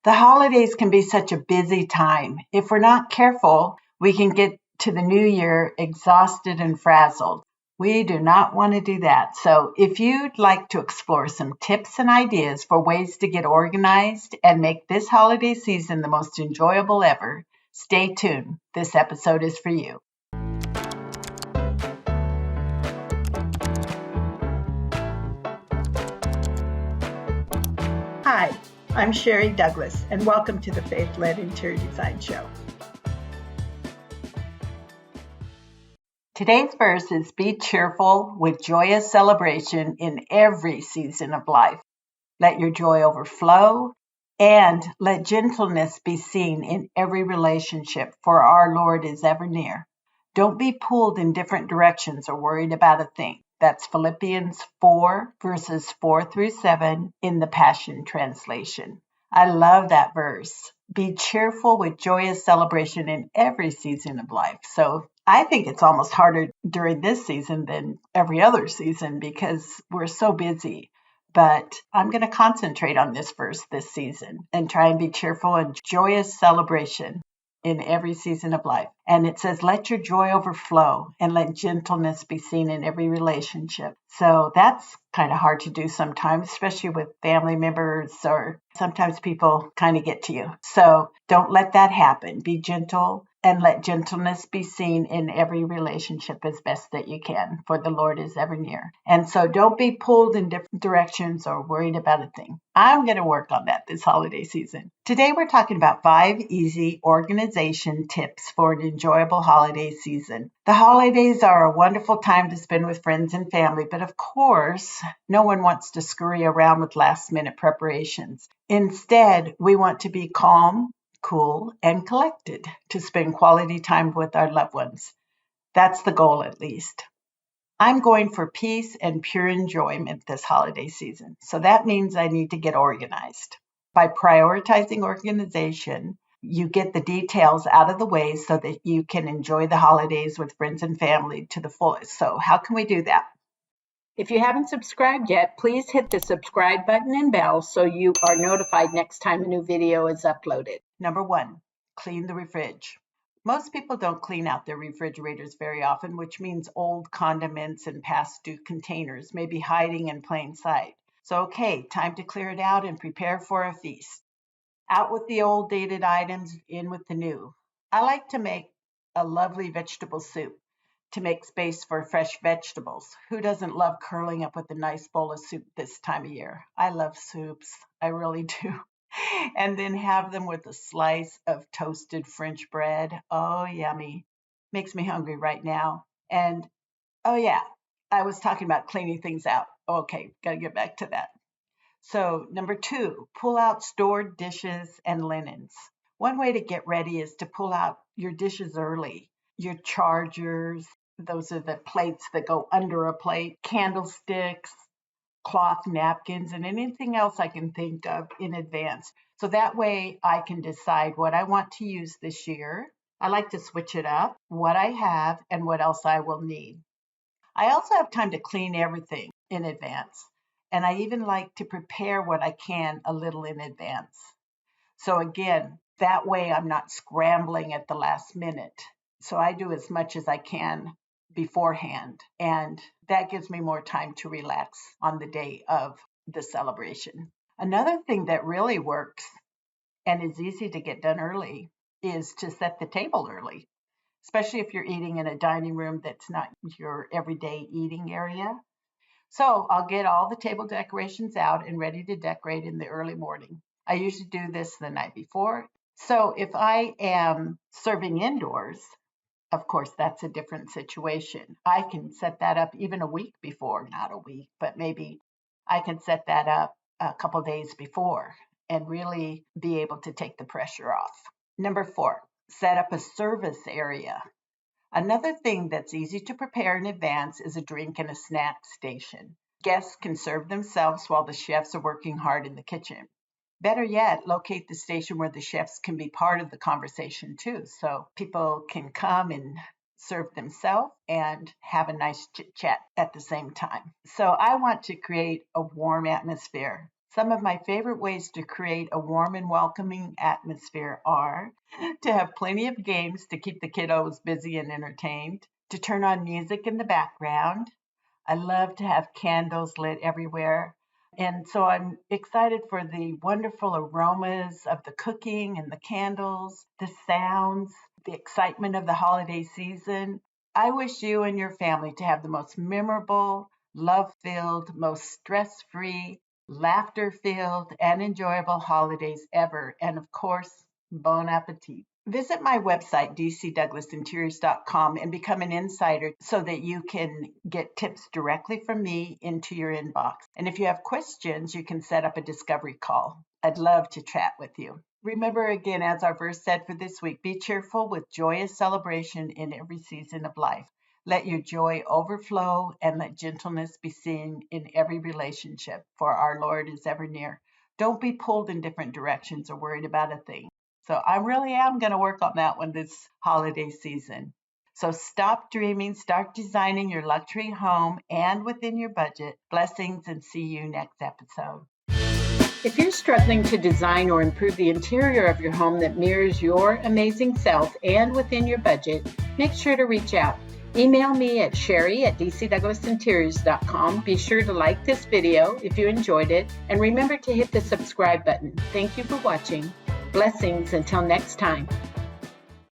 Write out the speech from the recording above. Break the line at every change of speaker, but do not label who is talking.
The holidays can be such a busy time. If we're not careful, we can get to the new year exhausted and frazzled. We do not want to do that. So, if you'd like to explore some tips and ideas for ways to get organized and make this holiday season the most enjoyable ever, stay tuned. This episode is for you. Hi, I'm Sherry Douglas, and welcome to the Faith-Led Interior Design Show. Today's verse is, be cheerful with joyous celebration in every season of life. Let your joy overflow, and let gentleness be seen in every relationship, for our Lord is ever near. Don't be pulled in different directions or worried about a thing. That's Philippians 4, verses 4 through 7 in the Passion Translation. I love that verse. Be cheerful with joyous celebration in every season of life. So I think it's almost harder during this season than every other season because we're so busy. But I'm going to concentrate on this verse this season and try and be cheerful and joyous celebration in every season of life. And it says, let your joy overflow and let gentleness be seen in every relationship. So that's kind of hard to do sometimes, especially with family members, or sometimes people kind of get to you. So don't let that happen. Be gentle and let gentleness be seen in every relationship as best that you can, for the Lord is ever near. And so don't be pulled in different directions or worried about a thing. I'm going to work on that this holiday season. Today we're talking about 5 easy organization tips for an enjoyable holiday season. The holidays are a wonderful time to spend with friends and family, but of course, no one wants to scurry around with last-minute preparations. Instead, we want to be calm, cool, and collected to spend quality time with our loved ones. That's the goal, at least. I'm going for peace and pure enjoyment this holiday season, so that means I need to get organized. By prioritizing organization, you get the details out of the way so that you can enjoy the holidays with friends and family to the fullest. So how can we do that? If you haven't subscribed yet, please hit the subscribe button and bell so you are notified next time a new video is uploaded. Number 1, clean the fridge. Most people don't clean out their refrigerators very often, which means old condiments and past due containers may be hiding in plain sight. So, time to clear it out and prepare for a feast. Out with the old dated items, in with the new. I like to make a lovely vegetable soup to make space for fresh vegetables. Who doesn't love curling up with a nice bowl of soup this time of year? I love soups. I really do. And then have them with a slice of toasted French bread. Oh, yummy. Makes me hungry right now. And oh yeah, I was talking about cleaning things out. Okay, gotta get back to that. So number 2, pull out stored dishes and linens. One way to get ready is to pull out your dishes early. Your chargers, those are the plates that go under a plate, candlesticks, cloth napkins, and anything else I can think of in advance. So that way I can decide what I want to use this year. I like to switch it up, what I have and what else I will need. I also have time to clean everything in advance. And I even like to prepare what I can a little in advance. So again, that way I'm not scrambling at the last minute. So I do as much as I can beforehand. And that gives me more time to relax on the day of the celebration. Another thing that really works and is easy to get done early is to set the table early, especially if you're eating in a dining room that's not your everyday eating area. So I'll get all the table decorations out and ready to decorate in the early morning. I usually do this the night before. So if I am serving indoors, of course, that's a different situation. I can set that up even a week before, not a week, but maybe I can set that up a couple days before and really be able to take the pressure off. Number 4, set up a service area. Another thing that's easy to prepare in advance is a drink and a snack station. Guests can serve themselves while the chefs are working hard in the kitchen. Better yet, locate the station where the chefs can be part of the conversation too, so people can come and serve themselves and have a nice chit chat at the same time. So I want to create a warm atmosphere Some of my favorite ways to create a warm and welcoming atmosphere are to have plenty of games to keep the kiddos busy and entertained, to turn on music in the background. I love to have candles lit everywhere. And so I'm excited for the wonderful aromas of the cooking and the candles, the sounds, the excitement of the holiday season. I wish you and your family to have the most memorable, love filled, most stress free, laughter filled, and enjoyable holidays ever. And of course, bon appetit. Visit my website, dcdouglasinteriors.com, and become an insider so that you can get tips directly from me into your inbox. And if you have questions, you can set up a discovery call. I'd love to chat with you. Remember again, as our verse said for this week, be cheerful with joyous celebration in every season of life. Let your joy overflow and let gentleness be seen in every relationship, for our Lord is ever near. Don't be pulled in different directions or worried about a thing. So I really am going to work on that one this holiday season. So stop dreaming, start designing your luxury home and within your budget. Blessings, and see you next episode. If you're struggling to design or improve the interior of your home that mirrors your amazing self and within your budget, make sure to reach out. Email me at sherry@dcdouglasinteriors.com. Be sure to like this video if you enjoyed it, and remember to hit the subscribe button. Thank you for watching. Blessings until next time.